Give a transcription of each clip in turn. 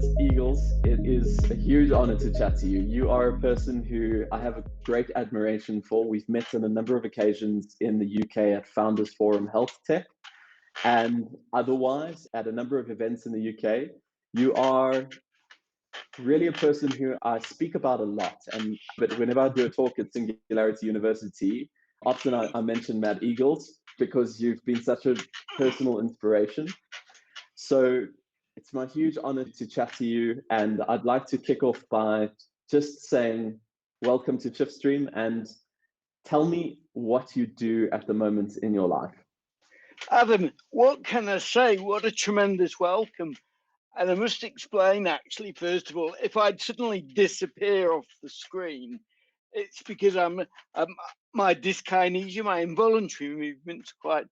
Matt Eagles, it is a huge honor to chat to you. You are a person who I have a great admiration for. We've met on a number of occasions in the UK at Founders Forum Health Tech and otherwise at a number of events in the UK. You are really a person who I speak about a lot. But whenever I do a talk at Singularity University, often I mention Matt Eagles because you've been such a personal inspiration. So it's my huge honor to chat to you, and I'd like to kick off by just saying welcome to SHIFT.stream and tell me what you do at the moment in your life. Adam, what can I say? What a tremendous welcome. And I must explain, actually, first of all, if I'd suddenly disappear off the screen, it's because my dyskinesia, my involuntary movements, quite.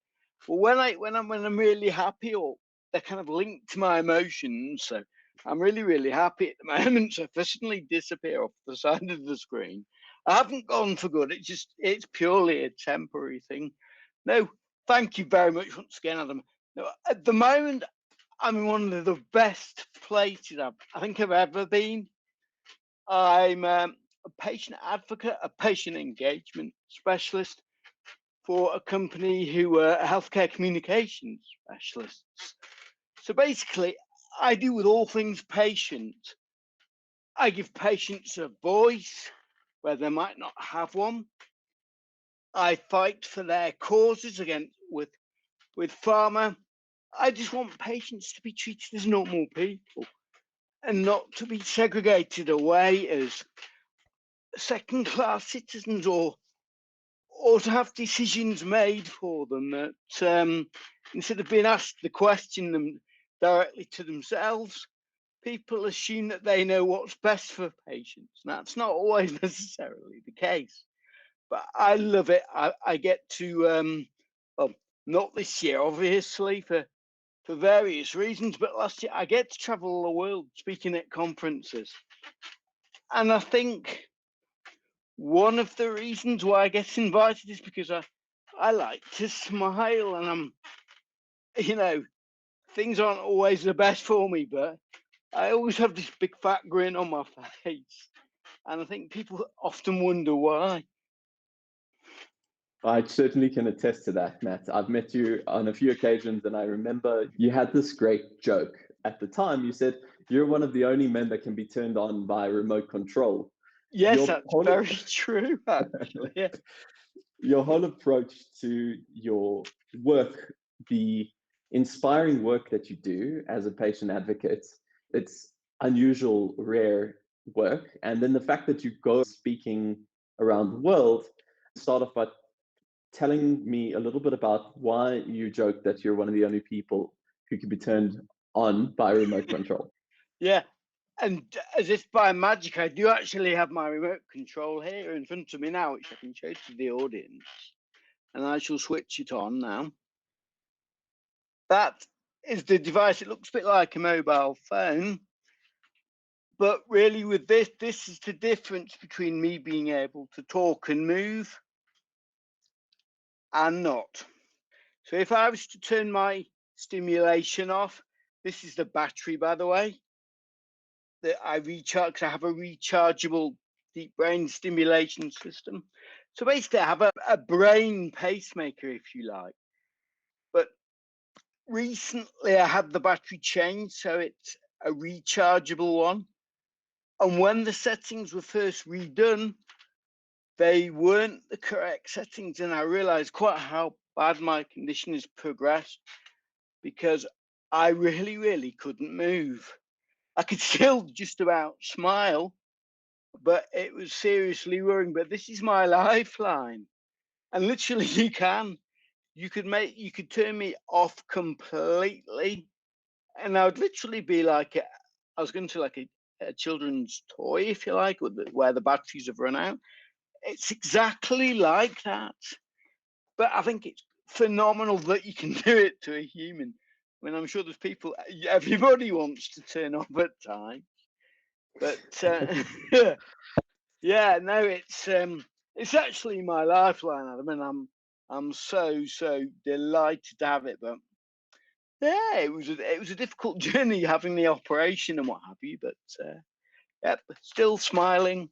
Well, when I'm really happy, or they're kind of linked to my emotions, so I'm really happy at the moment. So if I suddenly disappear off the side of the screen, I haven't gone for good. It's purely a temporary thing. No, thank you very much once again, Adam. No, at the moment, I'm in one of the best places I think I've ever been. I'm a patient advocate, a patient engagement specialist for a company who are healthcare communications specialists. So basically, I deal with all things patient. I give patients a voice where they might not have one. I fight for their causes with pharma. I just want patients to be treated as normal people and not to be segregated away as second-class citizens, or to have decisions made for them that instead of being asked the question them directly to themselves, people assume that they know what's best for patients. That's not always necessarily the case, but I love it. I get to well, not this year, obviously, for various reasons, but last year I get to travel the world speaking at conferences. And I think one of the reasons why I get invited is because I like to smile, and things aren't always the best for me, but I always have this big fat grin on my face. And I think people often wonder why. I certainly can attest to that, Matt. I've met you on a few occasions, and I remember you had this great joke. At the time, you said, you're one of the only men that can be turned on by remote control. Yes, that's very true, actually. Your whole approach to your work, the inspiring work that you do as a patient advocate, it's unusual, rare work. And then the fact that you go speaking around the world, start off by telling me a little bit about why you joke that you're one of the only people who can be turned on by remote control. Yeah, and as if by magic, I do actually have my remote control here in front of me now, which I can show to the audience. And I shall switch it on now. That is the device. It looks a bit like a mobile phone. But really with this is the difference between me being able to talk and move and not. So if I was to turn my stimulation off, this is the battery, by the way, that I recharge, because I have a rechargeable deep brain stimulation system. So basically I have a brain pacemaker, if you like. But recently I had the battery changed, so it's a rechargeable one. And when the settings were first redone, they weren't the correct settings, and I realized quite how bad my condition has progressed, because I really couldn't move. I could still just about smile, but it was seriously worrying. But this is my lifeline, and literally you could turn me off completely, and I would literally be like I was going to like a children's toy, if you like, where the batteries have run out. It's exactly like that. But I think it's phenomenal that you can do it to a human. I mean, I'm sure there's people, everybody wants to turn off at times. But yeah, no, it's actually my lifeline, Adam, and I'm so delighted to have it. But yeah, it was a difficult journey having the operation and what have you, but yep, still smiling.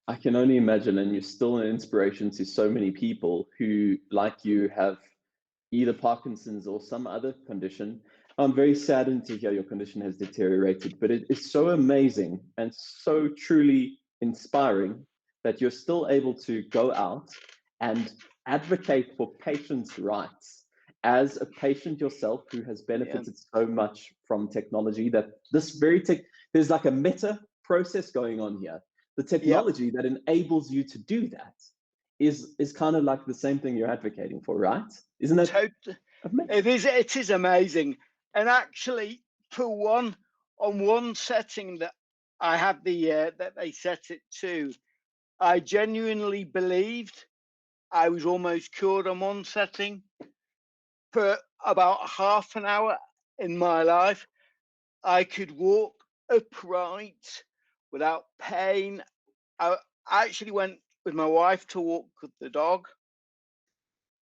I can only imagine, and you're still an inspiration to so many people who, like you, have either Parkinson's or some other condition. I'm very saddened to hear your condition has deteriorated, but it is so amazing and so truly inspiring that you're still able to go out and advocate for patients' rights. As a patient yourself who has Yeah, benefited so much from technology, that this very there's like a meta process going on here. The yep, technology that enables you to do that is kind of like the same thing you're advocating for, right? Isn't that totally. amazing? It is amazing. And actually, for one, on one setting that I had that they set it to, I genuinely believed I was almost cured on one setting. For about half an hour in my life, I could walk upright without pain. I actually went with my wife to walk with the dog,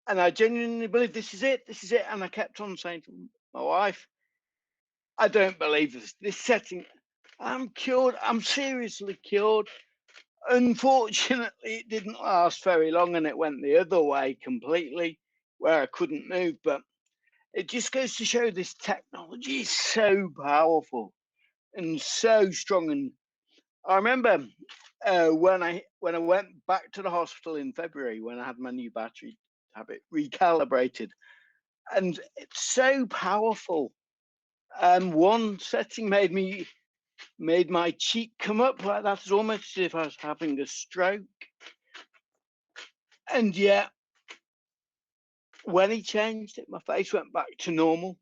and I genuinely believe this is it. This is it. And I kept on saying to my wife, I don't believe this setting. I'm cured. I'm seriously cured. Unfortunately, it didn't last very long and it went the other way completely where I couldn't move. But it just goes to show this technology is so powerful and so strong. And I remember when I went back to the hospital in February when I had my new battery to have it recalibrated, and it's so powerful. One setting made my cheek come up like that, as almost as if I was having a stroke. And yet, when he changed it, my face went back to normal.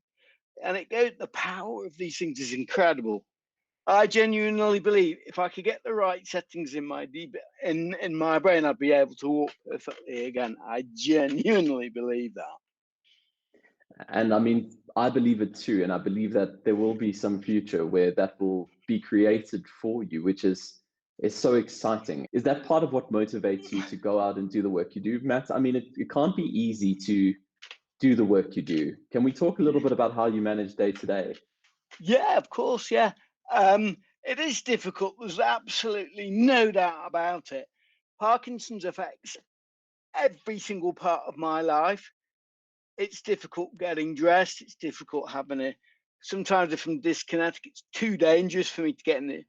And it goes, the power of these things is incredible. I genuinely believe if I could get the right settings in my in my brain, I'd be able to walk perfectly again. I genuinely believe that. And I mean, I believe it too. And I believe that there will be some future where that will be created for you, which is so exciting. Is that part of what motivates you to go out and do the work you do, Matt? I mean, it can't be easy to do the work you do. Can we talk a little bit about how you manage day to day? Yeah, of course. Yeah. It is difficult. There's absolutely no doubt about it. Parkinson's affects every single part of my life. It's difficult getting dressed. It's difficult having a. Sometimes if I'm disconnected, it's too dangerous for me to get in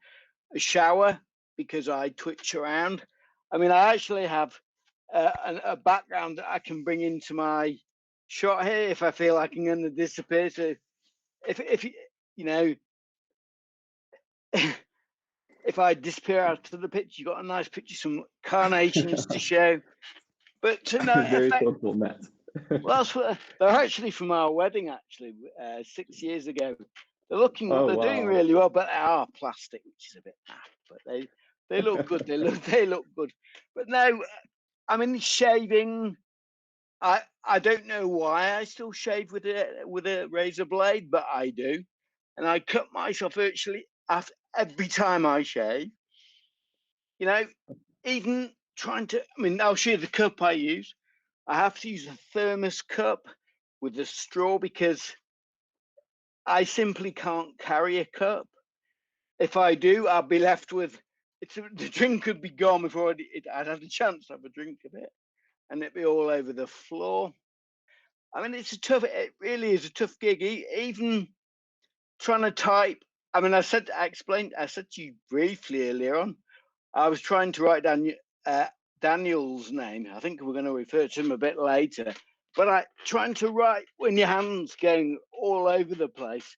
a shower because I twitch around. I mean, I actually have a background that I can bring into my shot here if I feel like I'm going to disappear. So if you know, if I disappear out of the picture, you got a nice picture, some carnations to show. But to no Very effect. thoughtful, Matt. Well, they're actually from our wedding, actually, 6 years ago. Oh, They're doing wow. really well, but they are plastic, which is a bit naff. But they look good. They look good. But no, I mean shaving. I don't know why I still shave with a razor blade, but I do, and I cut myself virtually after every time I shave. You know, even trying to. I mean, I'll show you the cup I use. I have to use a thermos cup with a straw because I simply can't carry a cup. If I do, I'll be left with the drink could be gone before I'd had a chance to have a drink of it, and it'd be all over the floor. I mean, it really is a tough gig. Even trying to type. I mean, I said to you briefly earlier on. I was trying to write down Daniel's name. I think we're going to refer to him a bit later. But trying to write when your hand's going all over the place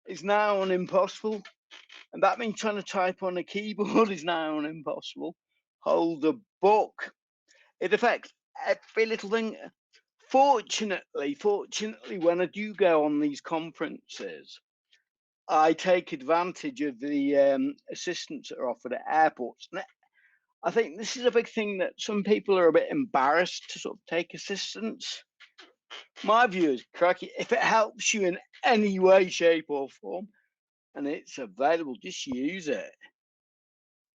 is now an impossible. And that means trying to type on a keyboard is now an impossible. Hold a book. It affects every little thing. Fortunately, when I do go on these conferences, I take advantage of the assistance that are offered at airports. I think this is a big thing that some people are a bit embarrassed to sort of take assistance. My view is, cracky, if it helps you in any way, shape, or form, and it's available, just use it.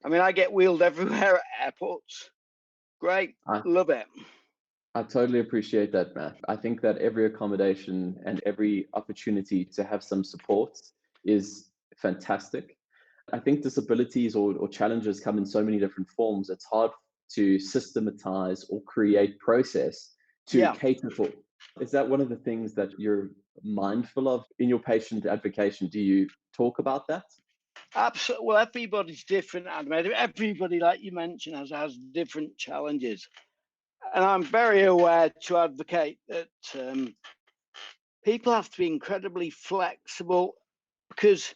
I mean, I get wheeled everywhere at airports. Great, I, love it. I totally appreciate that, Matt. I think that every accommodation and every opportunity to have some support is fantastic. I think disabilities or challenges come in so many different forms. It's hard to systematize or create process to Yeah, cater for. Is that one of the things that you're mindful of in your patient advocacy? Do you talk about that? absolutely. Well, everybody's different, Adam. Everybody, like you mentioned, has different challenges. And I'm very aware to advocate that people have to be incredibly flexible, because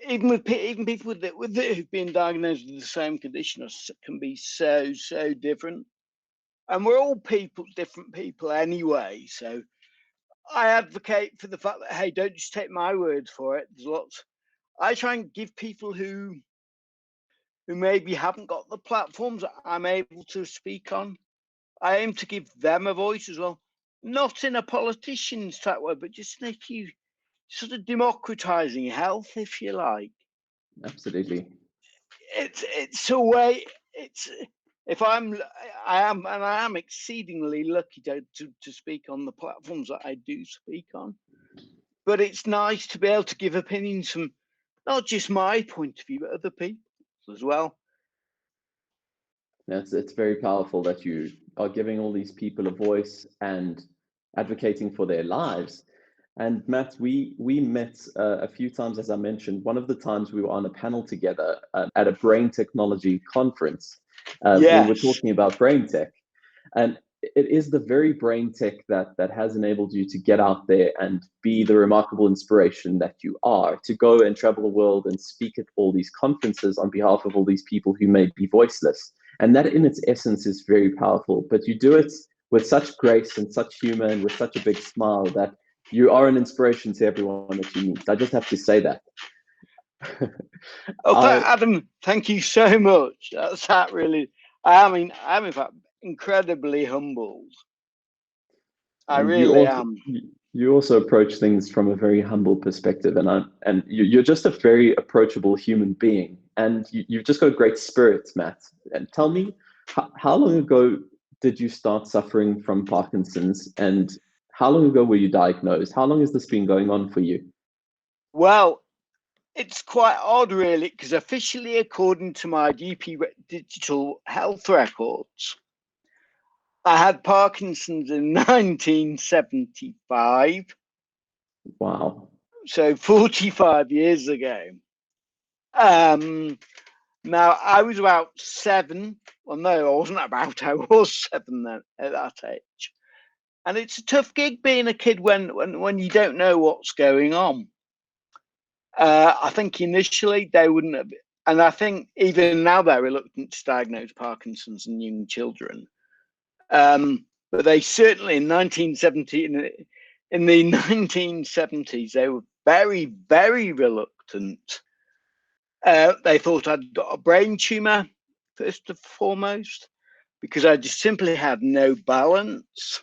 even people who've been diagnosed with the same condition can be so different. And we're all different people anyway. So I advocate for the fact that, hey, don't just take my word for it. There's lots. I try and give people who maybe haven't got the platforms that I'm able to speak on, I aim to give them a voice as well. Not in a politician's type way, but just make you sort of democratizing health, if you like. Absolutely. It's a way. It's if I am exceedingly lucky to speak on the platforms that I do speak on. But it's nice to be able to give opinions from not just my point of view, but other people as well. It's very powerful that you are giving all these people a voice and advocating for their lives. And Matt, we met a few times, as I mentioned. One of the times we were on a panel together at a brain technology conference. We were Yes. talking about brain tech, and it is the very brain tech that has enabled you to get out there and be the remarkable inspiration that you are, to go and travel the world and speak at all these conferences on behalf of all these people who may be voiceless. And that in its essence is very powerful, but you do it with such grace and such humor and with such a big smile that you are an inspiration to everyone that you meet. I just have to say that. Oh, Adam, thank you so much. That really. I'm in fact incredibly humbled. I really am. You also approach things from a very humble perspective, and you're just a very approachable human being, and you've just got a great spirit, Matt. And tell me, how long ago did you start suffering from Parkinson's, and how long ago were you diagnosed? How long has this been going on for you? Well, it's quite odd, really, because officially, according to my GP digital health records, I had Parkinson's in 1975. Wow. So 45 years ago. Now, I was about 7. Well, no, I wasn't about. I was 7 then at that age. And it's a tough gig being a kid when you don't know what's going on. I think initially they wouldn't have, and I think even now they're reluctant to diagnose Parkinson's in young children. But they certainly in 1970, in the 1970s, they were very, very reluctant. They thought I'd got a brain tumor, first and foremost, because I just simply had no balance.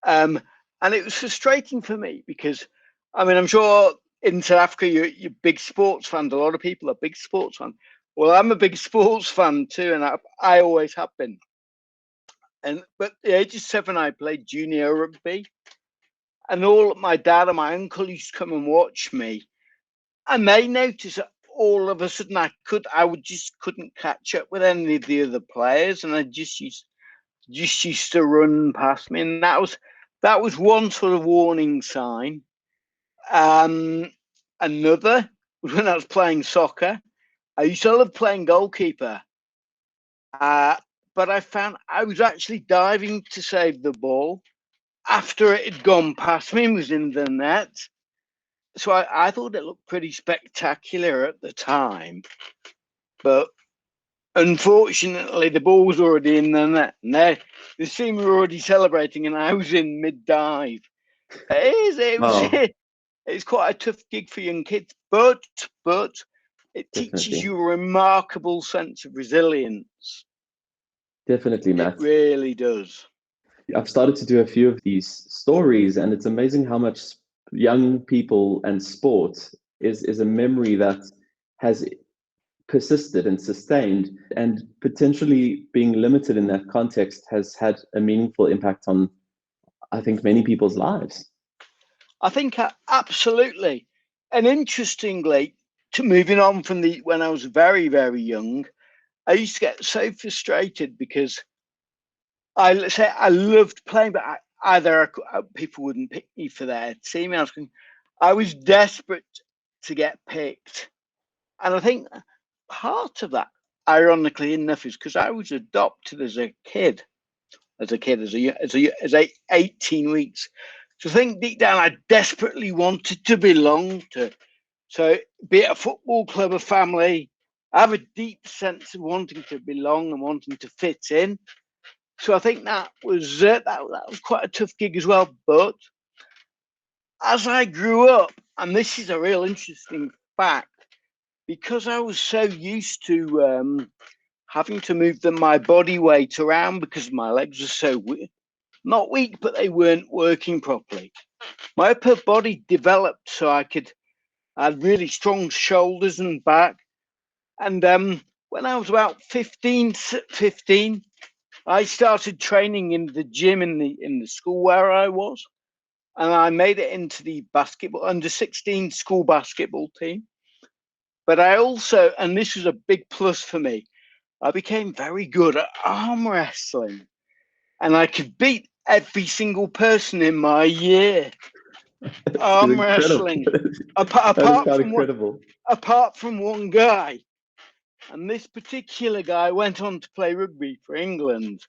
And it was frustrating for me because, I mean, I'm sure in South Africa, you're big sports fans. A lot of people are big sports fans. Well, I'm a big sports fan too, and I always have been. But at the age of 7, I played junior rugby, and all my dad and my uncle used to come and watch me, and they noticed that all of a sudden I just couldn't catch up with any of the other players, and I just used to run past me, and that was one sort of warning sign. Another was when I was playing soccer. I used to love playing goalkeeper, but I found I was actually diving to save the ball after it had gone past me and was in the net. So I thought it looked pretty spectacular at the time, but unfortunately the ball was already in the net, and the team were already celebrating, and I was in mid-dive. It's quite a tough gig for young kids, but it teaches you a remarkable sense of resilience. Definitely, Matt. It really does. I've started to do a few of these stories, and it's amazing how much young people and sport is a memory that has persisted and sustained, and potentially being limited in that context has had a meaningful impact on, I think, many people's lives. I think absolutely. And interestingly, to moving on from when I was very, very young, I used to get so frustrated because I loved playing, but either people wouldn't pick me for their team. I was desperate to get picked. And I think part of that, ironically enough, is because I was adopted as a 18 weeks. So I think deep down, I desperately wanted to belong to. So be it a football club, a family, I have a deep sense of wanting to belong and wanting to fit in. So I think that was that was quite a tough gig as well. But as I grew up, and this is a real interesting fact, because I was so used to having to move my body weight around because my legs were so not weak, but they weren't working properly. My upper body developed so I had really strong shoulders and back. And when I was about 15, I started training in the gym in the school where I was, and I made it into the basketball under 16 school basketball team. But I also, and this was a big plus for me, I became very good at arm wrestling, and I could beat every single person in my year. Arm wrestling, apart from one guy, and this particular guy went on to play rugby for England,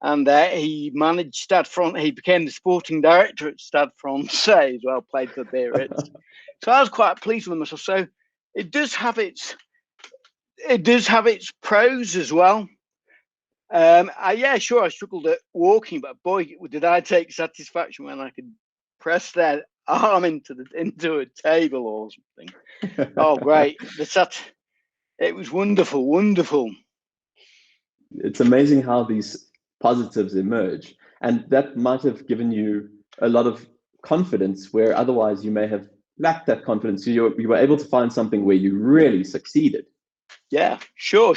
and he managed Stade Francais. He became the sporting director at Stade Francais as well. Played for Biarritz, so I was quite pleased with myself. So it does have its pros as well. I struggled at walking, but boy, did I take satisfaction when I could press their arm into a table or something. Oh, great! It was wonderful. It's amazing how these positives emerge, and that might have given you a lot of confidence where otherwise you may have lacked that confidence. So you were able to find something where you really succeeded. Yeah, sure.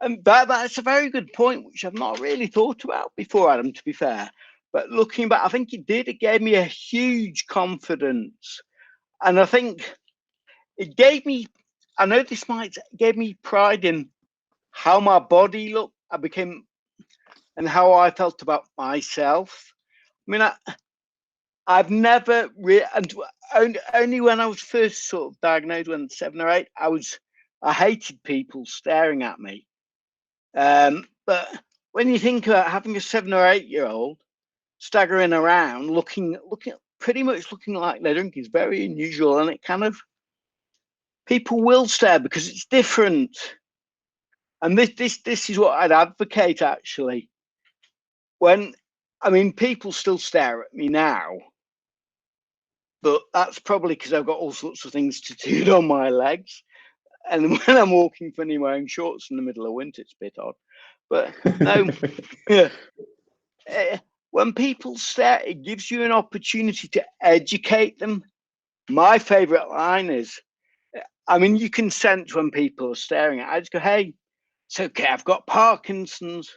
And that's a very good point, which I've not really thought about before, Adam, to be fair. But looking back, I think it gave me a huge confidence. And I think it gave me, I know this gave me pride in how my body looked. And how I felt about myself. I mean, I've never really, and only when I was first sort of diagnosed when 7 or 8, I hated people staring at me. But when you think about having a 7 or 8-year-old staggering around, pretty much looking like they're drunk is very unusual, and it kind of, people will stare because it's different. And this is what I'd advocate actually. People still stare at me now, but that's probably because I've got all sorts of things tattooed on my legs. And when I'm walking funny wearing shorts in the middle of winter, it's a bit odd. But no, when people stare, it gives you an opportunity to educate them. My favorite line is, you can sense when people are staring at. I just go, hey, it's okay, I've got Parkinsons.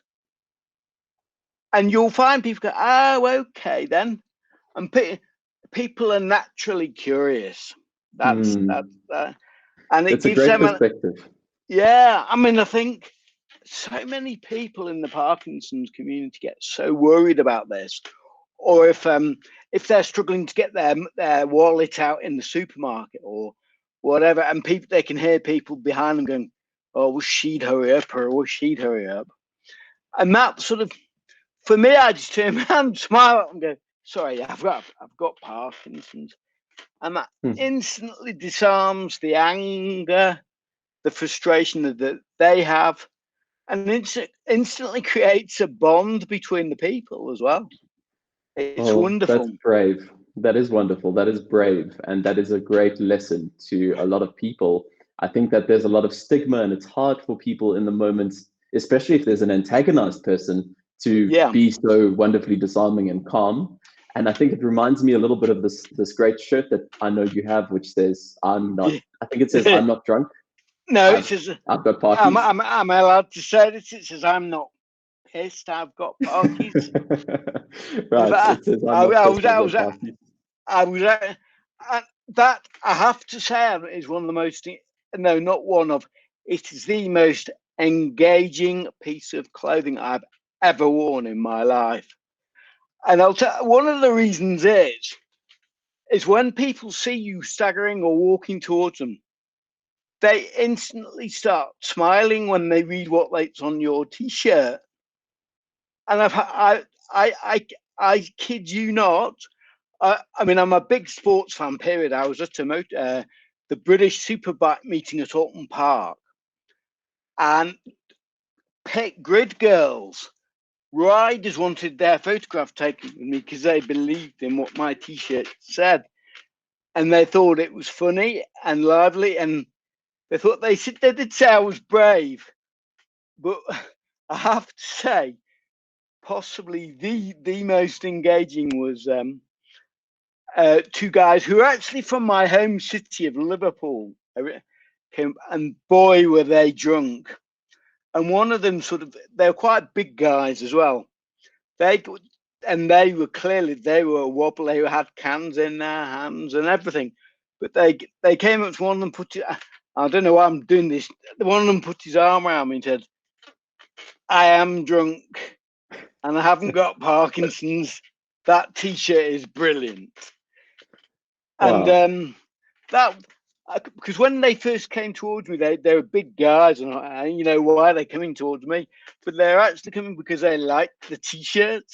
And you'll find people go, oh, okay then. And people are naturally curious. That's that. And it gives them perspective. I think so many people in the Parkinson's community get so worried about this, or if they're struggling to get their wallet out in the supermarket or whatever, and they can hear people behind them going, "Oh, wish she'd hurry up," or "Wish she'd hurry up," and that sort of, for me, I just turn around, smile, and go, "Sorry, I've got Parkinson's," and that instantly disarms the anger, the frustration that they have, and instantly creates a bond between the people as well. It's wonderful. That's brave. That is wonderful. That is brave. And that is a great lesson to a lot of people. I think that there's a lot of stigma, and it's hard for people in the moment, especially if there's an antagonized person, to be so wonderfully disarming and calm. And I think it reminds me a little bit of this great shirt that I know you have, which says, I'm not drunk. No, it I've says, I've got Parkies. am I allowed to say this? It says, I'm not pissed, I've got Parkies. Right. It says I'm not pissed, I've got Parkies. I was that I have to say is one of the most, no, not one of, it is the most engaging piece of clothing I've ever worn in my life. And I'll tell one of the reasons is when people see you staggering or walking towards them, they instantly start smiling when they read what's on your t-shirt. And I kid you not. I mean, I'm a big sports fan. Period. I was at the British Superbike meeting at Alton Park, and pit grid girls, riders wanted their photograph taken with me because they believed in what my t-shirt said, and they thought it was funny and lively, and they did say I was brave, but I have to say, possibly the most engaging was two guys who are actually from my home city of Liverpool, and boy were they drunk. And one of them they were quite big guys as well. They were clearly, they were wobble. They had cans in their hands and everything. But they came up to one of them, I don't know why I'm doing this. One of them put his arm around me and said, I am drunk and I haven't got Parkinson's. That t-shirt is brilliant. Wow. And because when they first came towards me, they were big guys, and you know why they're coming towards me, but they're actually coming because they liked the t-shirt.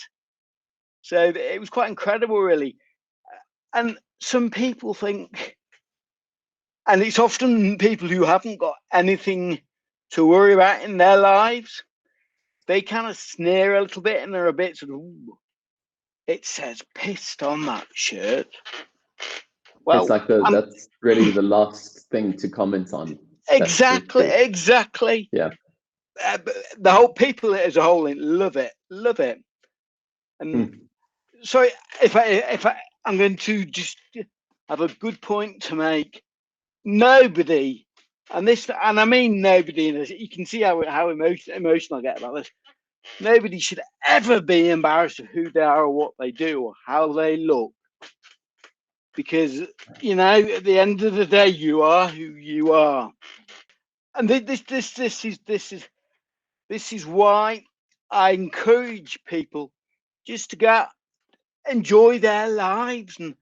So it was quite incredible, really. And some people think, and it's often people who haven't got anything to worry about in their lives, they kind of sneer a little bit and they're a bit sort of, ooh, it says pissed on that shirt. Well, it's like that's really the last thing to comment on. Exactly. Yeah. The whole people as a whole love it. And sorry, if I'm going to just have a good point to make. Nobody, and I mean nobody. You can see how emotional I get about this. Nobody should ever be embarrassed of who they are or what they do or how they look, because you know at the end of the day you are who you are. And this is why I encourage people just to go out, enjoy their lives and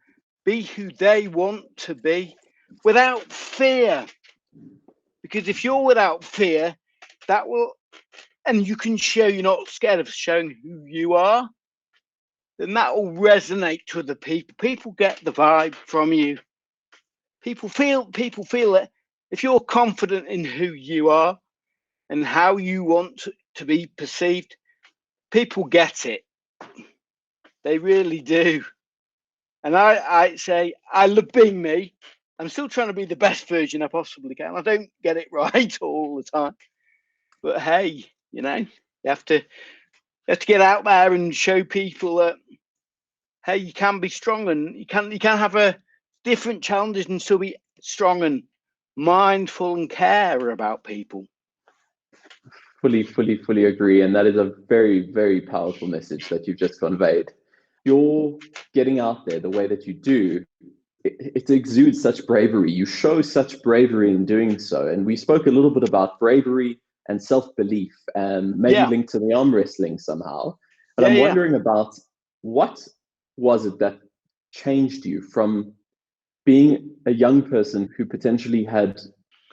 be who they want to be without fear. Because if you're without fear, that will, and you can show you're not scared of showing who you are, then that will resonate to other people. People get the vibe from you. People feel it. If you're confident in who you are and how you want to be perceived, people get it. They really do. And I say, I love being me. I'm still trying to be the best version I possibly can. I don't get it right all the time. But hey, you know, you have to get out there and show people that, hey, you can be strong and you can have a different challenges and still be strong and mindful and care about people. Fully agree. And that is a very, very powerful message that you've just conveyed. You're getting out there the way that you do, it exudes such bravery. You show such bravery in doing so. And we spoke a little bit about bravery and self-belief and maybe linked to the arm wrestling somehow. But I'm wondering about, what was it that changed you from being a young person who potentially had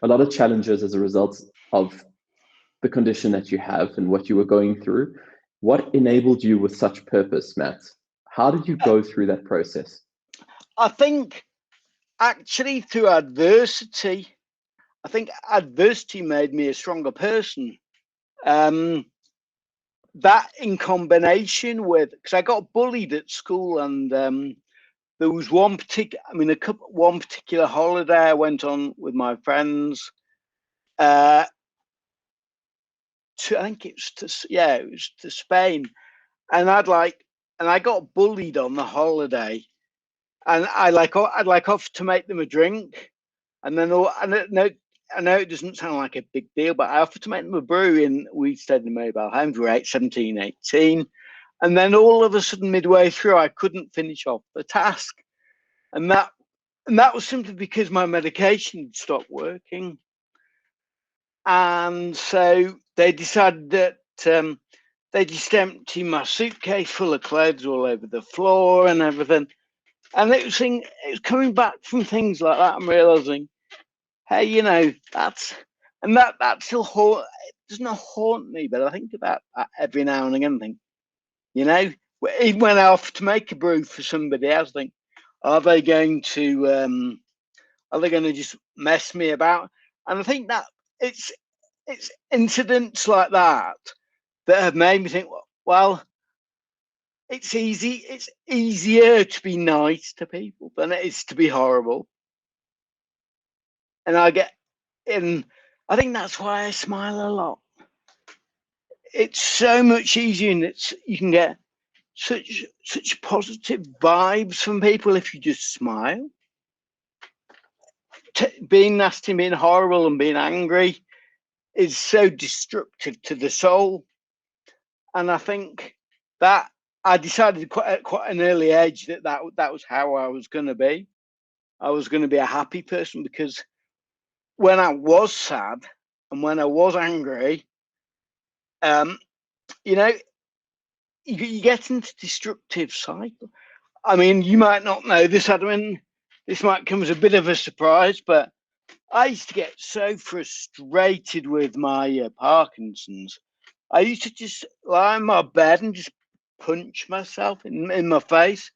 a lot of challenges as a result of the condition that you have and what you were going through? What enabled you with such purpose, Matt? How did you go through that process? I think actually through adversity. I think adversity made me a stronger person. That in combination with, because I got bullied at school, and there was one particular holiday I went on with my friends. I think it was to Spain, and I got bullied on the holiday, and I'd like off to make them a drink, and then I know it doesn't sound like a big deal, but I offered to make them a brew, and we stayed in mobile homes. We were 17, 18. And then all of a sudden, midway through, I couldn't finish off the task. And that was simply because my medication had stopped working. And so they decided that they just emptied my suitcase full of clothes all over the floor and everything. And it was coming back from things like that. I'm realizing, hey, you know, that still it doesn't haunt me, but I think about that every now and again. Think, you know, even when I offer to make a brew for somebody else, I think, are they going to just mess me about? And I think that it's incidents like that have made me think, well, it's easier to be nice to people than it is to be horrible. And I think that's why I smile a lot. It's so much easier, and you can get such positive vibes from people if you just smile. Being nasty, being horrible, and being angry is so destructive to the soul. And I think that I decided at quite an early age that was how I was going to be. I was going to be a happy person, because when I was sad and when I was angry, you know, you get into destructive cycle. I mean, you might not know this, Adam. This might come as a bit of a surprise, but I used to get so frustrated with my Parkinsons. I used to just lie in my bed and just punch myself in my face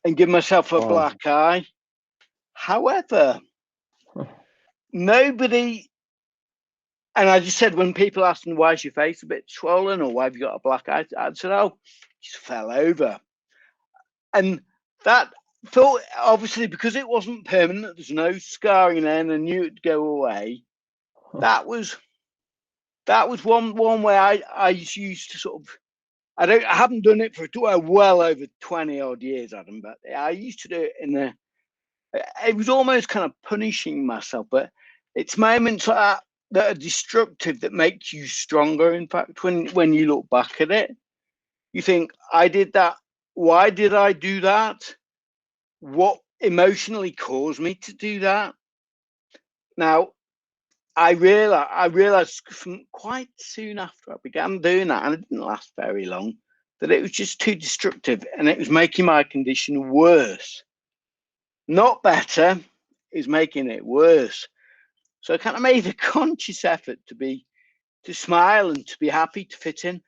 and give myself a black eye. However, nobody, and I just said, when people asked me, why is your face a bit swollen, or why have you got a black eye, I said, oh, just fell over. And that thought, obviously, because it wasn't permanent, there's no scarring there, and I knew it'd go away. That was one way I used to sort of, I haven't done it for well over 20 odd years, Adam, but I used to do it it was almost kind of punishing myself, but it's moments like that are destructive that make you stronger. In fact, when you look back at it, you think, I did that. Why did I do that? What emotionally caused me to do that? Now, I realized from quite soon after I began doing that, and it didn't last very long, that it was just too destructive, and it was making my condition worse. Not better, is making it worse. So I kind of made a conscious effort to smile and to be happy, to fit in.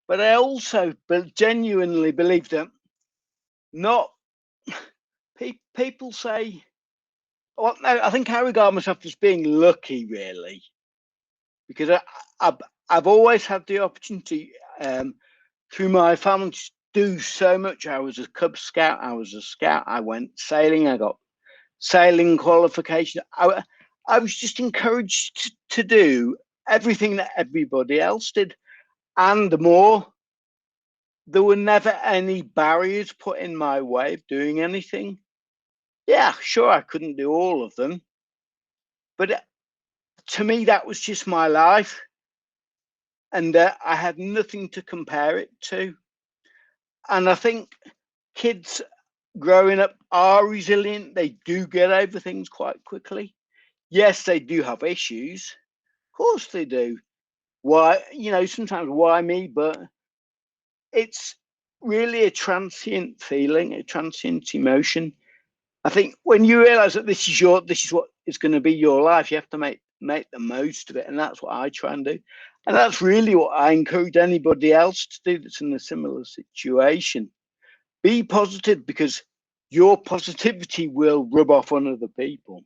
But I also genuinely believe that people say, well, no, I think I regard myself as being lucky, really, because I've always had the opportunity through my family to do so much. I was a Cub Scout, I was a Scout, I went sailing, I got sailing qualification. I was just encouraged to do everything that everybody else did, and more. There were never any barriers put in my way of doing anything. Yeah, sure, I couldn't do all of them, but to me, that was just my life, and I had nothing to compare it to. And I think kids growing up are resilient. They do get over things quite quickly. Yes, they do have issues. Of course they do. Why, sometimes why me? But it's really a transient feeling, a transient emotion. I think when you realize that this is what is going to be your life, you have to make the most of it. And that's what I try and do. And that's really what I encourage anybody else to do that's in a similar situation. Be positive, because your positivity will rub off on other people.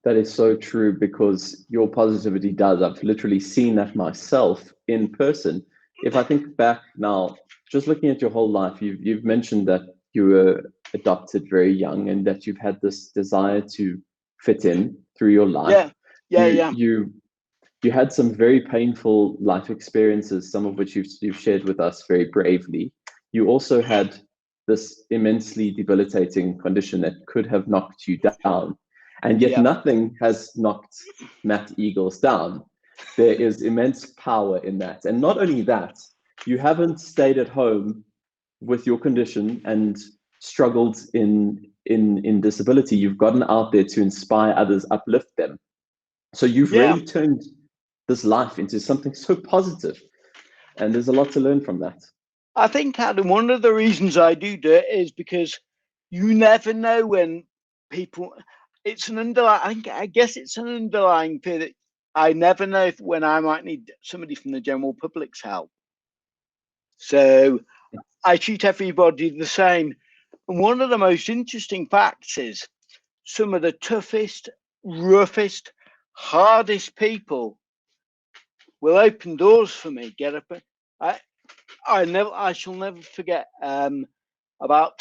That is so true, because your positivity does. I've literally seen that myself in person. If I think back now, just looking at your whole life, you've mentioned that you were adopted very young and that you've had this desire to fit in through your life. Yeah. You had some very painful life experiences, some of which you've shared with us very bravely. You also had this immensely debilitating condition that could have knocked you down. And yet Yeah. nothing has knocked Matt Eagles down. There is immense power in that. And not only that, you haven't stayed at home with your condition and struggled in disability. You've gotten out there to inspire others, uplift them. So you've Yeah. really turned this life into something so positive. And there's a lot to learn from that. I think, Adam, one of the reasons I do it is because you never know when people, it's an underlying, I guess it's an underlying fear that I never know when I might need somebody from the general public's help. So I treat everybody the same. And one of the most interesting facts is some of the toughest, roughest, hardest people will open doors for me, get up. I shall never forget, about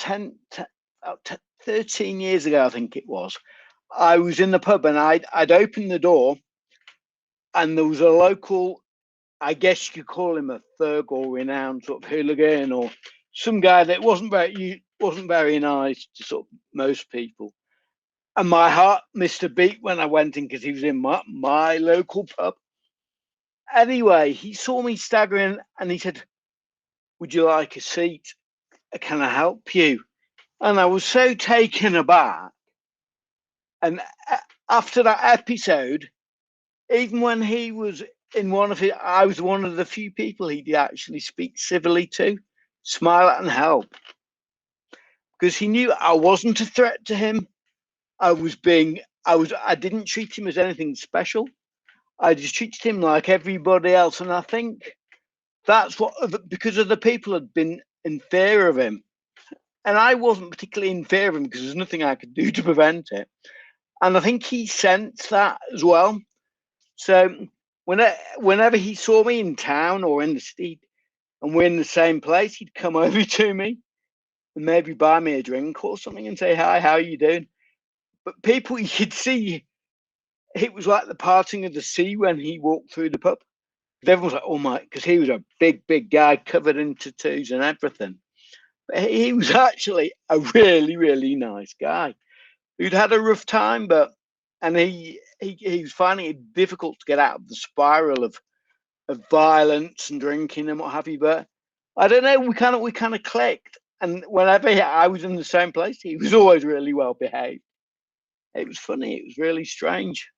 13 years ago, I think it was, I was in the pub and I'd opened the door and there was a local, I guess you could call him a thug or renowned sort of hooligan or some guy that wasn't very nice to sort of most people. And my heart missed a beat when I went in because he was in my local pub. Anyway, he saw me staggering and he said, "Would you like a seat? Can I help you?" And I was so taken aback. And after that episode, even when he was in one of his, I was one of the few people he'd actually speak civilly to, smile at and help. Because he knew I wasn't a threat to him. I didn't treat him as anything special. I just treated him like everybody else. And I think that's what, because other people had been in fear of him. And I wasn't particularly in fear of him because there's nothing I could do to prevent it. And I think he sensed that as well. So whenever he saw me in town or in the city and we're in the same place, he'd come over to me and maybe buy me a drink or something and say, "Hi, how are you doing?" But people, you could see it was like the parting of the sea when he walked through the pub. Everyone was like, "Oh my," because he was a big guy covered in tattoos and everything. But he was actually a really nice guy who'd had a rough time, and he was finding it difficult to get out of the spiral of violence and drinking and what have you. But I don't know, we kind of clicked. And whenever I was in the same place, he was always really well behaved. It was funny. It was really strange.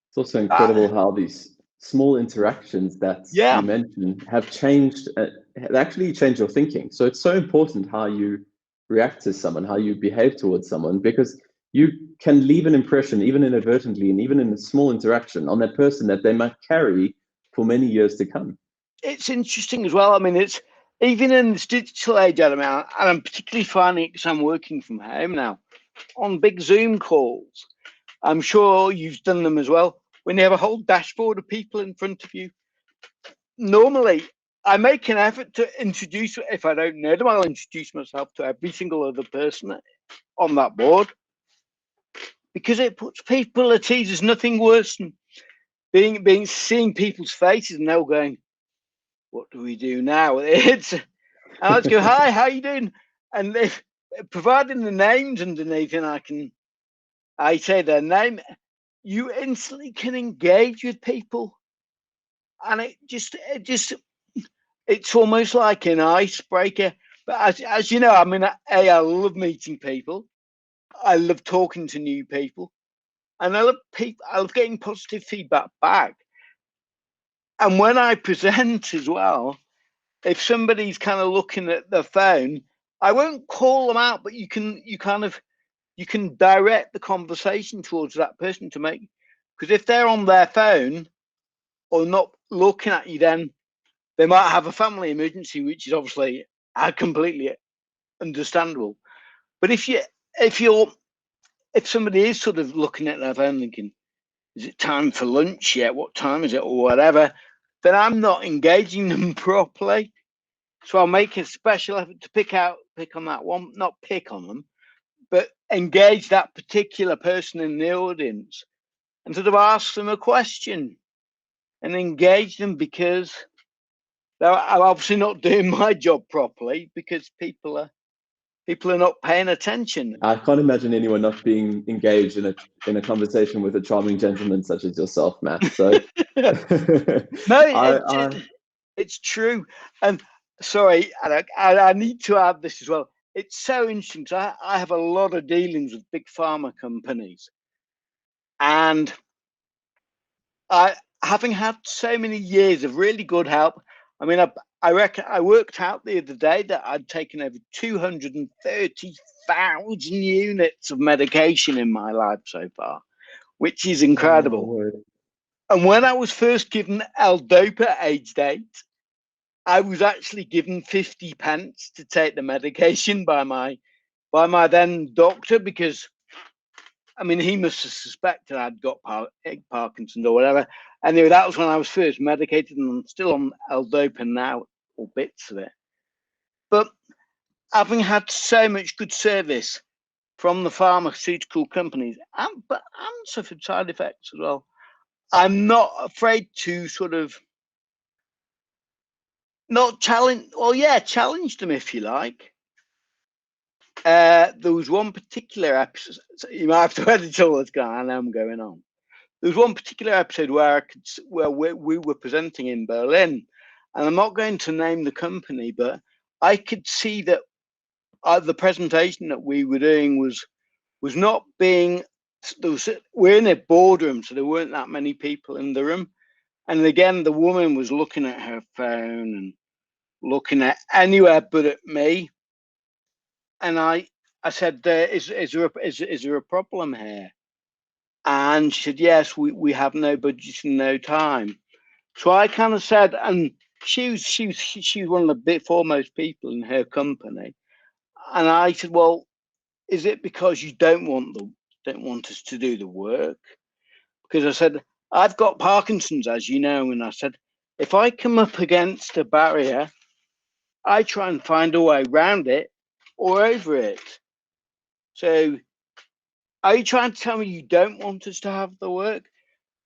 It's also incredible how these small interactions that Yeah. you mentioned have changed, have actually changed your thinking. So it's so important how you react to someone, how you behave towards someone, because you can leave an impression, even inadvertently, and even in a small interaction on that person that they might carry for many years to come. It's interesting as well. I mean, it's even in this digital age, Adam, and I'm particularly finding it because I'm working from home now on big Zoom calls. I'm sure you've done them as well. When you have a whole dashboard of people in front of you, normally I make an effort to introduce, if I don't know them, I'll introduce myself to every single other person on that board because it puts people at ease. There's nothing worse than seeing people's faces and they're going, "What do we do now?" And I just go, "Hi, how you doing?" And if providing the names underneath, and I say their name, you instantly can engage with people, and it's almost like an icebreaker. But as you know, I mean, I love meeting people. I love talking to new people, and I love getting positive feedback back. And when I present as well, if somebody's kind of looking at their phone, I won't call them out, but you can direct the conversation towards that person to make, because if they're on their phone or not looking at you, then they might have a family emergency, which is obviously completely understandable. But if somebody is sort of looking at their phone thinking, "Is it time for lunch yet? What time is it?" or whatever, then I'm not engaging them properly. So I'll make a special effort to pick on that one, not pick on them, but engage that particular person in the audience and sort of ask them a question and engage them, because I'm obviously not doing my job properly because people are people are not paying attention. I can't imagine anyone not being engaged in a conversation with a charming gentleman such as yourself, Matt. So No, it's true. And sorry, Alec, I need to add this as well. It's so interesting because I have a lot of dealings with big pharma companies, and having had so many years of really good help. I mean, I reckon I worked out the other day that I'd taken over 230,000 units of medication in my life so far, which is incredible. Oh, and when I was first given L-Dopa aged 8, I was actually given 50 pence to take the medication by my then doctor, because I mean, he must have suspected I'd got Parkinsons or whatever. Anyway, that was when I was first medicated, and I'm still on L-Dopa now, or bits of it. But having had so much good service from the pharmaceutical companies, and suffered side effects as well, I'm not afraid to sort of not challenge, challenge them, if you like. There was one particular episode, so you might have to edit all that's going on. I know I'm going on. There was one particular episode where we were presenting in Berlin, and I'm not going to name the company, but I could see that the presentation that we were doing was not being. We're in a boardroom, so there weren't that many people in the room, and again, the woman was looking at her phone and looking at anywhere but at me. And I said, is there a problem here? And she said, yes, we have no budget and no time. So I kind of said, and she was one of the foremost people in her company. And I said, well, is it because you don't want us to do the work? Because I said, I've got Parkinson's, as you know, and I said, if I come up against a barrier, I try and find a way around it or over it. So are you trying to tell me you don't want us to have the work?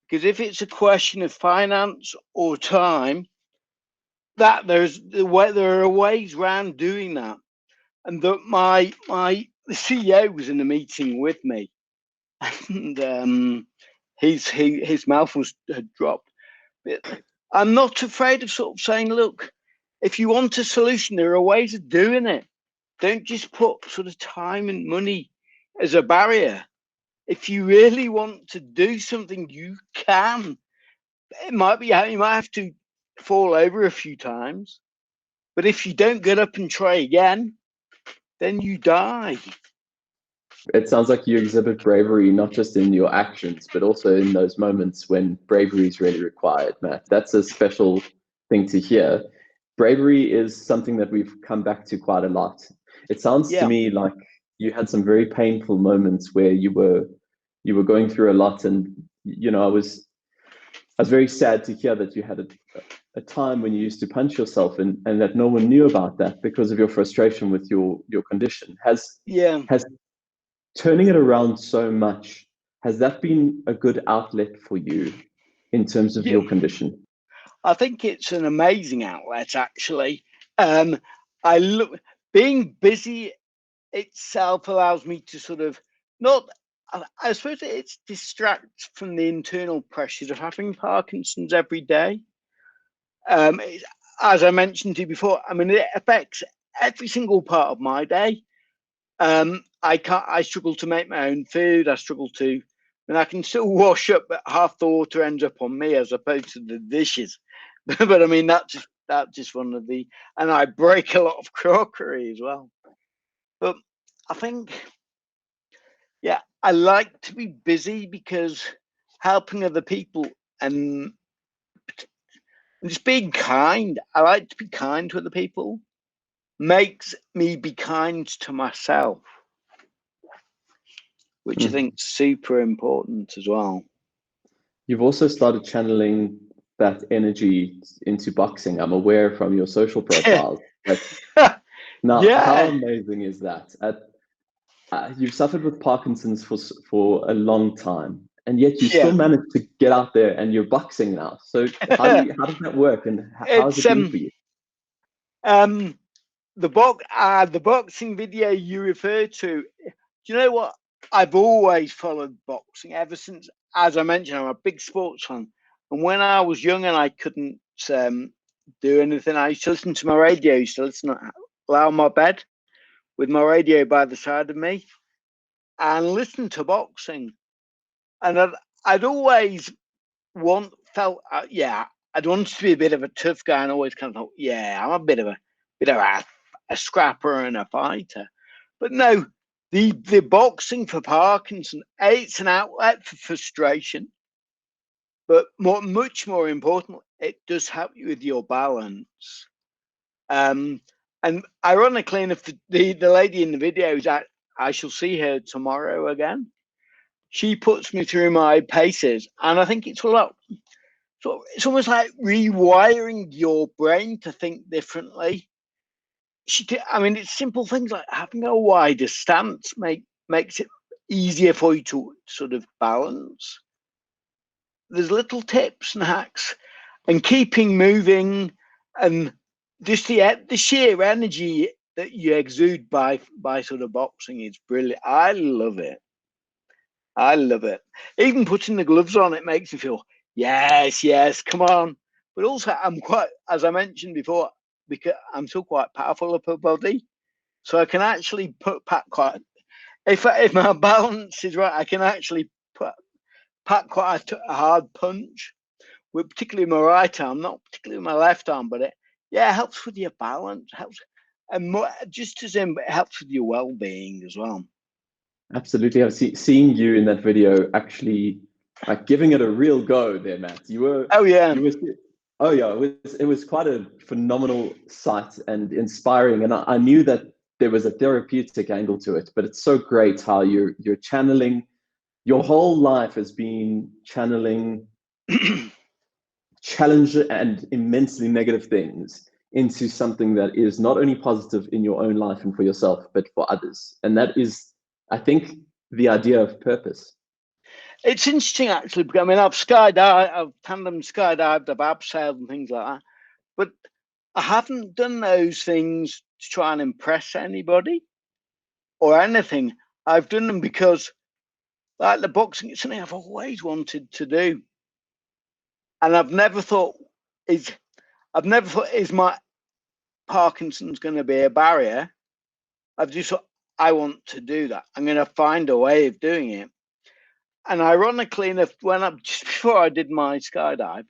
Because if it's a question of finance or time, that there are ways around doing that. And that the CEO was in a meeting with me, and his mouth had dropped. But I'm not afraid of sort of saying, look, if you want a solution, there are ways of doing it. Don't just put sort of time and money as a barrier. If you really want to do something, you can. It might be you might have to fall over a few times, but if you don't get up and try again, then you die. it sounds like you exhibit bravery not just in your actions, but also in those moments when bravery is really required, Matt. That's a special thing to hear. Bravery is something that we've come back to quite a lot. It sounds to me like you had some very painful moments where you were going through a lot, and I was very sad to hear that you had a time when you used to punch yourself, and that no one knew about that because of your frustration with your condition. Has turning it around so much, has that been a good outlet for you in terms of your condition? I think it's an amazing outlet, actually. Being busy itself allows me to sort of I suppose it's distract from the internal pressures of having Parkinson's every day. As I mentioned to you before, I mean, it affects every single part of my day. I struggle to make my own food. I struggle to, and I can still wash up, but half the water ends up on me as opposed to the dishes. But I mean, that's just one of the, and I break a lot of crockery as well. But I think, I like to be busy because helping other people and just being kind. I like to be kind to other people. Makes me be kind to myself, which I think is super important as well. You've also started channeling that energy into boxing. I'm aware from your social profiles. Now, how amazing is that? You've suffered with Parkinson's for a long time, and yet you still managed to get out there and you're boxing now. So how does that work, and how has it been for you? the boxing video you refer to, do you know what? I've always followed boxing ever since. As I mentioned, I'm a big sports fan, and when I was young and I couldn't do anything, I used to listen to my radio. I used to lie on my bed with my radio by the side of me and listen to boxing. And I'd always felt, I'd wanted to be a bit of a tough guy, and always kind of thought, yeah, I'm a bit of a scrapper and a fighter. But no, the boxing for Parkinson's, it's an outlet for frustration, but much more important, it does help you with your balance. And ironically enough, the lady in the video is I shall see her tomorrow again. She puts me through my paces, and I think it's all up. So it's almost like rewiring your brain to think differently. It's simple things like having a wider stance makes it easier for you to sort of balance. There's little tips and hacks, and keeping moving, and just the sheer energy that you exude by sort of boxing is brilliant. I love it. Even putting the gloves on, it makes me feel, yes, come on. But also, I'm quite, as I mentioned before, because I'm still quite powerful upper body, so I can actually pack quite. If my balance is right, I can actually pack quite a hard punch, with particularly my right arm, not particularly my left arm, but it helps with your balance, helps, and just as in, it helps with your well-being as well. Absolutely. I've seen you in that video actually like giving it a real go there, Matt. You were. Oh yeah. It was quite a phenomenal sight and inspiring. And I knew that there was a therapeutic angle to it, but it's so great how you're channeling. Your whole life has been channeling challenge and immensely negative things into something that is not only positive in your own life and for yourself, but for others. And that is, I think, the idea of purpose. It's interesting, actually, because I've skydived, I've tandem skydived, I've abseiled and things like that, but I haven't done those things to try and impress anybody or anything. I've done them because, like the boxing, it's something I've always wanted to do, and I've never thought is my Parkinson's going to be a barrier. I've just thought, I want to do that. I'm going to find a way of doing it. And ironically enough, just before I did my skydive,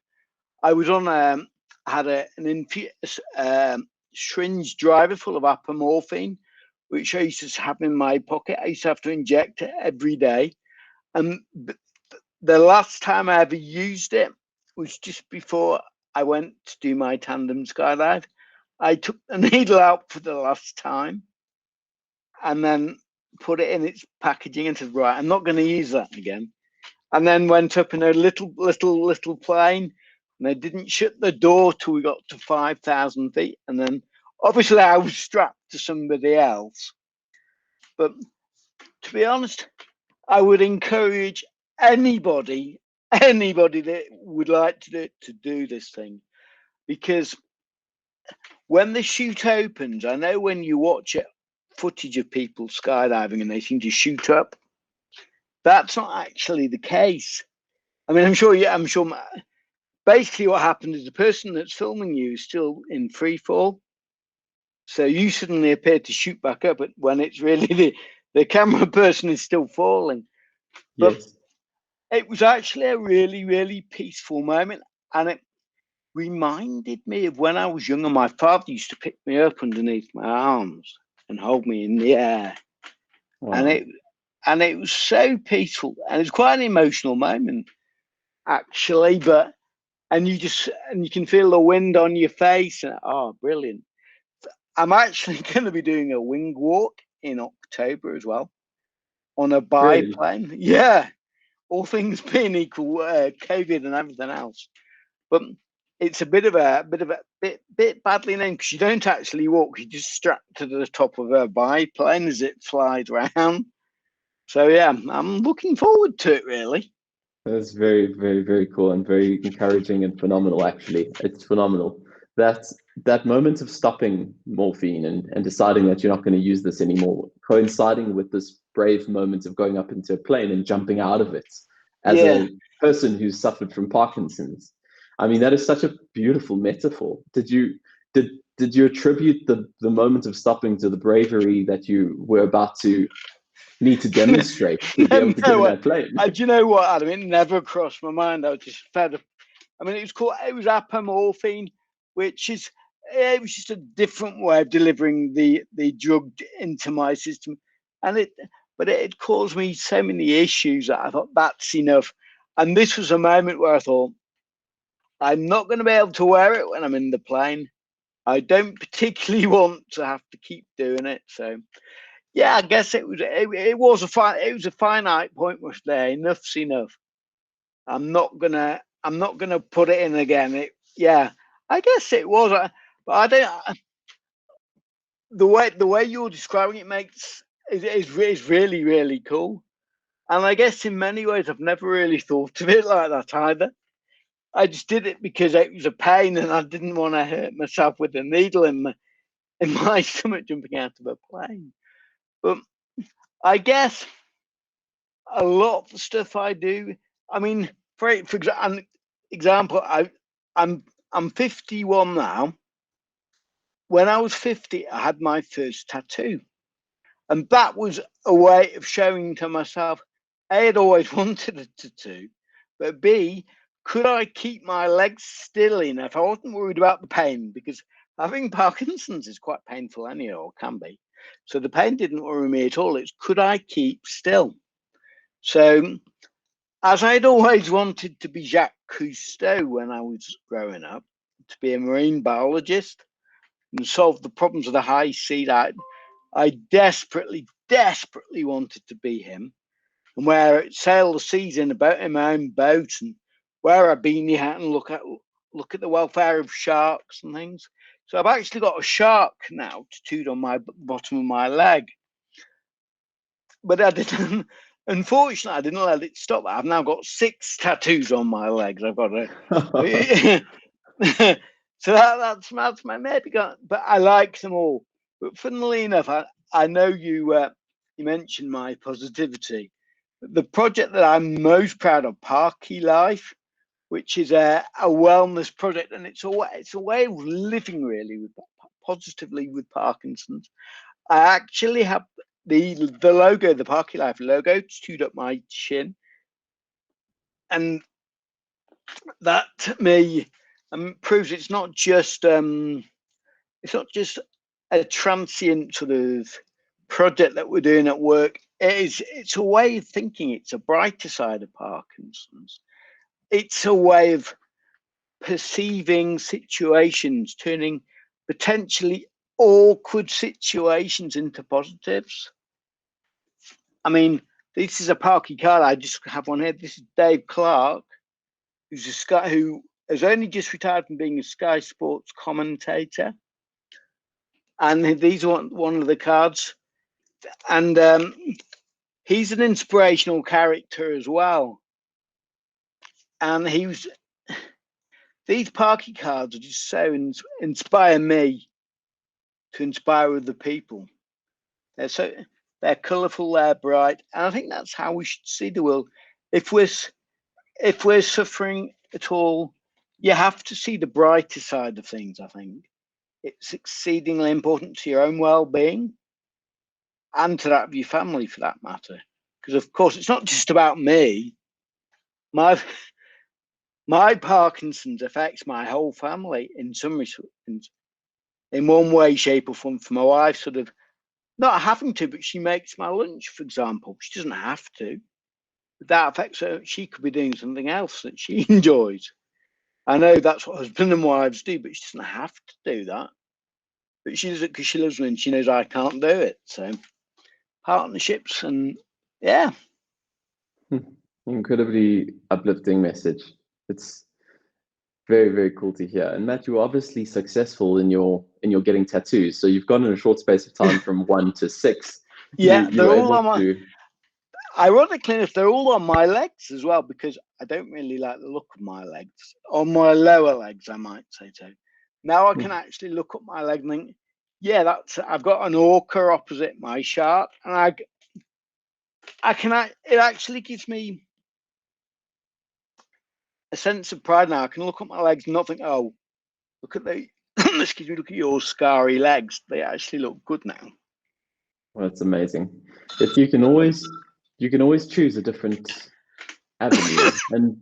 I was on had an syringe driver full of morphine, which I used to have in my pocket. I used to have to inject it every day. And the last time I ever used it was just before I went to do my tandem skydive. I took the needle out for the last time and then put it in its packaging and said, right, I'm not going to use that again. And then went up in a little plane, and they didn't shut the door till we got to 5,000 feet. And then obviously I was strapped to somebody else. But to be honest, I would encourage anybody that would like to do this thing, because when the chute opens, I know when you watch it, footage of people skydiving and they seem to shoot up, that's not actually the case. I mean, I'm sure basically what happened is the person that's filming you is still in free fall, so you suddenly appear to shoot back up, but when it's really the camera person is still falling. But yes, it was actually a really, really peaceful moment, and it reminded me of when I was younger. My father used to pick me up underneath my arms and hold me in the air. Wow. And it was so peaceful, and it was quite an emotional moment, actually. And you can feel the wind on your face, and brilliant. I'm actually going to be doing a wing walk in October as well on a biplane. Really? Yeah, all things being equal, COVID and everything else. But it's a bit badly named, because you don't actually walk; you just strap to the top of a biplane as it flies around. So yeah, I'm looking forward to it, really. That's very, very, very cool and very encouraging and phenomenal. Actually, it's phenomenal. that that moment of stopping morphine and deciding that you're not going to use this anymore, coinciding with this brave moment of going up into a plane and jumping out of it as Yeah. a person who's suffered from Parkinson's. I mean, that is such a beautiful metaphor. Did you attribute the moment of stopping to the bravery that you were about to need to demonstrate to be able to get in that plane? Do you know what, Adam? It never crossed my mind. I was just fed up. I mean, it was apomorphine, which is, it was just a different way of delivering the drug into my system, but it had caused me so many issues that I thought that's enough. And this was a moment where I thought, I'm not going to be able to wear it when I'm in the plane. I don't particularly want to have to keep doing it. So yeah, I guess it was a finite point was there. Enough's enough. I'm not gonna put it in again. Yeah, I guess it was, but I don't. The way you're describing it is really, really cool. And I guess in many ways I've never really thought of it like that either. I just did it because it was a pain and I didn't want to hurt myself with a needle in my stomach jumping out of a plane. But I guess a lot of the stuff I do, I mean, for example, I'm 51 now. When I was 50, I had my first tattoo. And that was a way of showing to myself, A, I'd always wanted a tattoo, but B, could I keep my legs still enough? I wasn't worried about the pain because having Parkinson's is quite painful anyhow, or can be. So the pain didn't worry me at all. It's could I keep still? So as I'd always wanted to be Jacques Cousteau when I was growing up, to be a marine biologist and solve the problems of the high sea, I desperately wanted to be him, and sail the seas in my own boat and wear a beanie hat and look at the welfare of sharks and things. So I've actually got a shark now tattooed on my bottom of my leg. But I didn't. Unfortunately, I didn't let it stop. I've now got 6 tattoos on my legs. I've got a. So that's my maybe. But I like them all. But funnily enough, I know you mentioned my positivity. The project that I'm most proud of, Parky Life, which is a wellness project, and it's a way of living really positively with Parkinson's. I actually have the logo, the Parky Life logo, tattooed up my chin, and that to me proves it's not just a transient sort of project that we're doing at work. It's a way of thinking. It's a brighter side of Parkinson's. It's a way of perceiving situations, turning potentially awkward situations into positives. I mean, this is a Parky card. I just have one here. This is Dave Clark, who has only just retired from being a Sky Sports commentator. And these are one of the cards. And he's an inspirational character as well. And these Parky cards are just so inspire me to inspire other people. They're colourful, they're bright, and I think that's how we should see the world. If we're suffering at all, you have to see the brighter side of things. I think it's exceedingly important to your own well-being and to that of your family, for that matter. Because of course, it's not just about me. My Parkinson's affects my whole family in some in one way, shape, or form. For my wife, sort of not having to, but she makes my lunch, for example. She doesn't have to. But that affects her. She could be doing something else that she enjoys. I know that's what husband and wives do, but she doesn't have to do that. But she does it because she loves me and she knows I can't do it. So partnerships and yeah. Incredibly uplifting message. It's very, very cool to hear. And Matt, you're obviously successful in your getting tattoos. So you've gone in a short space of time from 1 to 6. Yeah, they're all on my. Ironically enough, they're all on my legs as well, because I don't really like the look of my legs. On my lower legs, I might say so. Now I can actually look at my leg and think, yeah, I've got an orca opposite my shark, and it actually gives me a sense of pride now. I can look at my legs and not think, oh, look at excuse me, look at your scarry legs. They actually look good now. Well, that's amazing. You can always choose a different avenue, and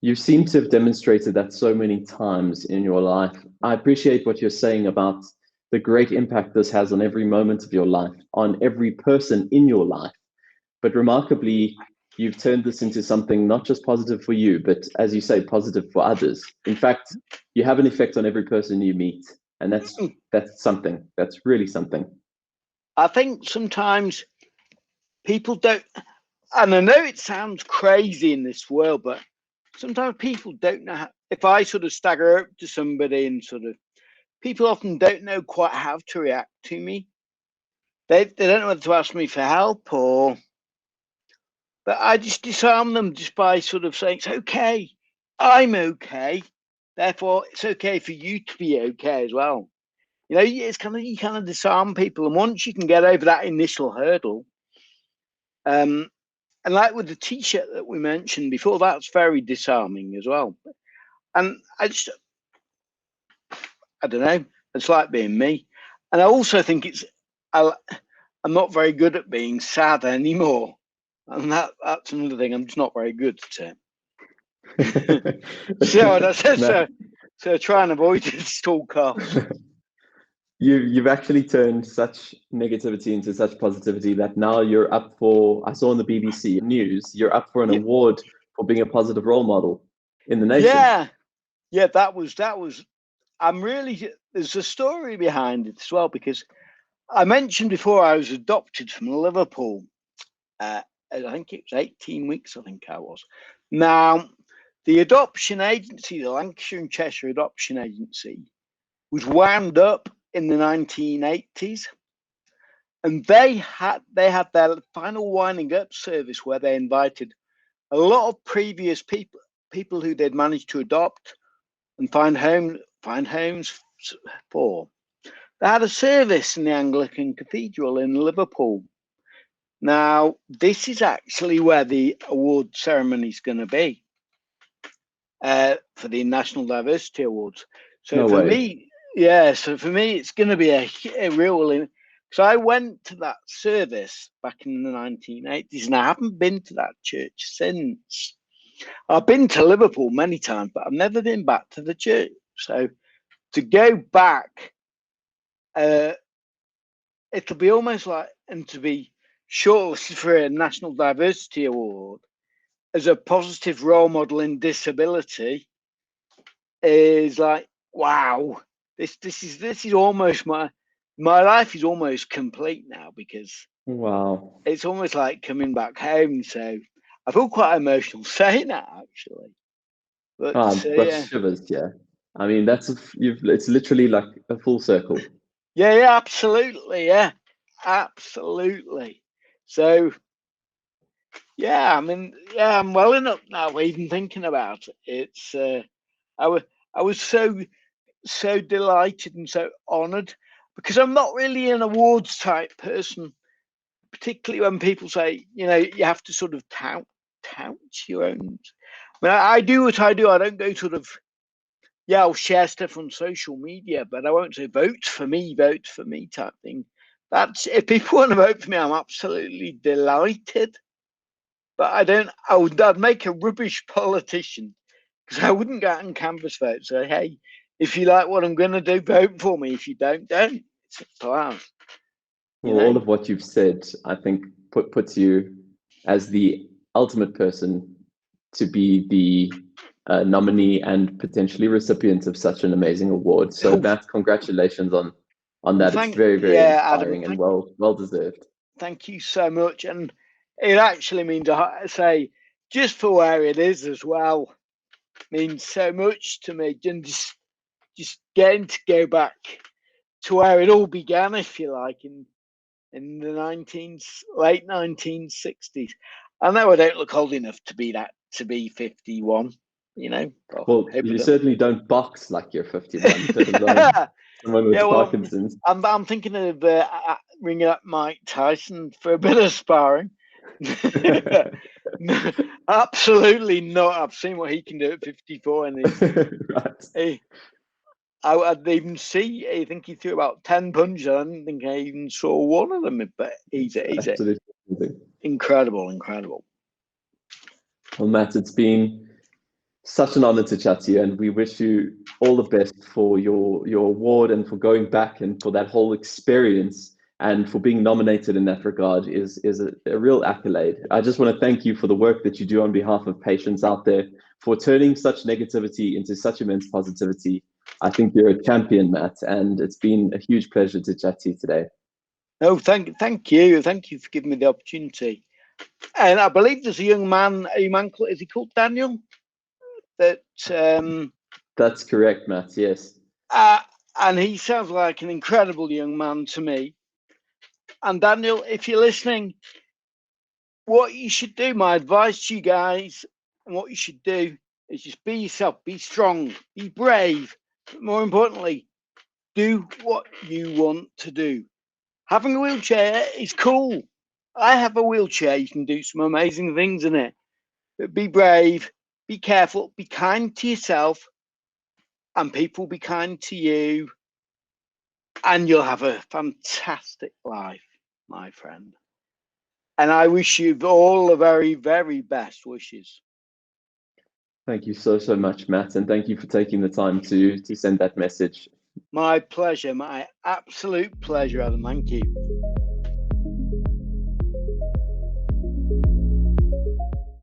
you seem to have demonstrated that so many times in your life. I appreciate what you're saying about the great impact this has on every moment of your life, on every person in your life. But remarkably, you've turned this into something not just positive for you, but as you say, positive for others. In fact, you have an effect on every person you meet, and that's something. That's really something. I think sometimes people don't, and I know it sounds crazy in this world, but sometimes people don't know if I sort of stagger up to somebody and sort of, people often don't know quite how to react to me. They don't know whether to ask me for help but I just disarm them just by sort of saying, it's okay, I'm okay, therefore it's okay for you to be okay as well. You know, it's you kind of disarm people, and once you can get over that initial hurdle, and like with the t-shirt that we mentioned before, that's very disarming as well. And I don't know, it's like being me. And I also think I'm not very good at being sad anymore, and that's another thing. I'm just not very good at it. So try and avoid it at all costs. You've actually turned such negativity into such positivity that now you're up for, I saw on the BBC News, you're up for an award for being a positive role model in the nation. Yeah, that was, there's a story behind it as well, because I mentioned before I was adopted from Liverpool. I think it was 18 weeks, I think I was. Now, the adoption agency, the Lancashire and Cheshire Adoption Agency, was wound up in the 1980s, and they had their final winding up service where they invited a lot of previous people who they'd managed to adopt and find homes for. They had a service in the Anglican Cathedral in Liverpool. Now, this is actually where the award ceremony is going to be for the National Diversity Awards. So for me, it's going to be a real, because I went to that service back in the 1980s, and I haven't been to that church since. I've been to Liverpool many times, but I've never been back to the church. So to go back, it'll be almost like, and to be shortlisted for a National Diversity Award as a positive role model in disability is like, wow, this is almost my life is almost complete now, because wow, it's almost like coming back home. So I feel quite emotional saying that, actually. But I've got shivers. Yeah, I mean it's literally like a full circle. Yeah, absolutely, absolutely. So yeah, I mean, I'm well enough now even thinking about it. It's I was so delighted and so honoured, because I'm not really an awards type person, particularly when people say, you know, you have to sort of tout your own. I mean, I do what I do. I don't go sort of, I'll share stuff on social media, but I won't say vote for me type thing. That's, if people want to vote for me, I'm absolutely delighted. But I'd make a rubbish politician, because I wouldn't go out and canvass vote. So, hey, if you like what I'm going to do, vote for me. If you don't. It's a Well, all of what you've said, I think, puts you as the ultimate person to be the nominee and potentially recipient of such an amazing award. So, Matt, congratulations on that. It's very, very inspiring, Adam, and well deserved. Thank you so much. And it actually means, I say, just for where it is as well, means so much to me. And just getting to go back to where it all began, if you like, in the late 1960s. I know I don't look old enough to be 51, you know. Well, you certainly don't box like you're 51, let alone someone with Yeah, well, Parkinson's. I'm thinking of ringing up Mike Tyson for a bit of sparring. No, absolutely not. I've seen what he can do at 54, and Right. I didn't even see. I think he threw about 10 punches. I don't think I even saw one of them. But he's incredible. Well, Matt, it's been such an honor to chat to you, and we wish you all the best for your award and for going back and for that whole experience, and for being nominated in that regard is a real accolade. I just want to thank you for the work that you do on behalf of patients out there, for turning such negativity into such immense positivity. I think you're a champion, Matt, and it's been a huge pleasure to chat to you today. No, thank you for giving me the opportunity. And I believe there's a young man, is he called Daniel? That's correct, Matt. Yes. And he sounds like an incredible young man to me. And Daniel, if you're listening, what you should do, my advice to you guys, and what you should do is just be yourself, be strong, be brave. But more importantly, do what you want to do. Having a wheelchair is cool. I have a wheelchair. You can do some amazing things in it. But be brave, be careful, be kind to yourself, and people will be kind to you. And you'll have a fantastic life, my friend. And I wish you all the very, very best wishes. Thank you so much, Matt, and thank you for taking the time to send that message. My pleasure, my absolute pleasure, Adam. Thank you.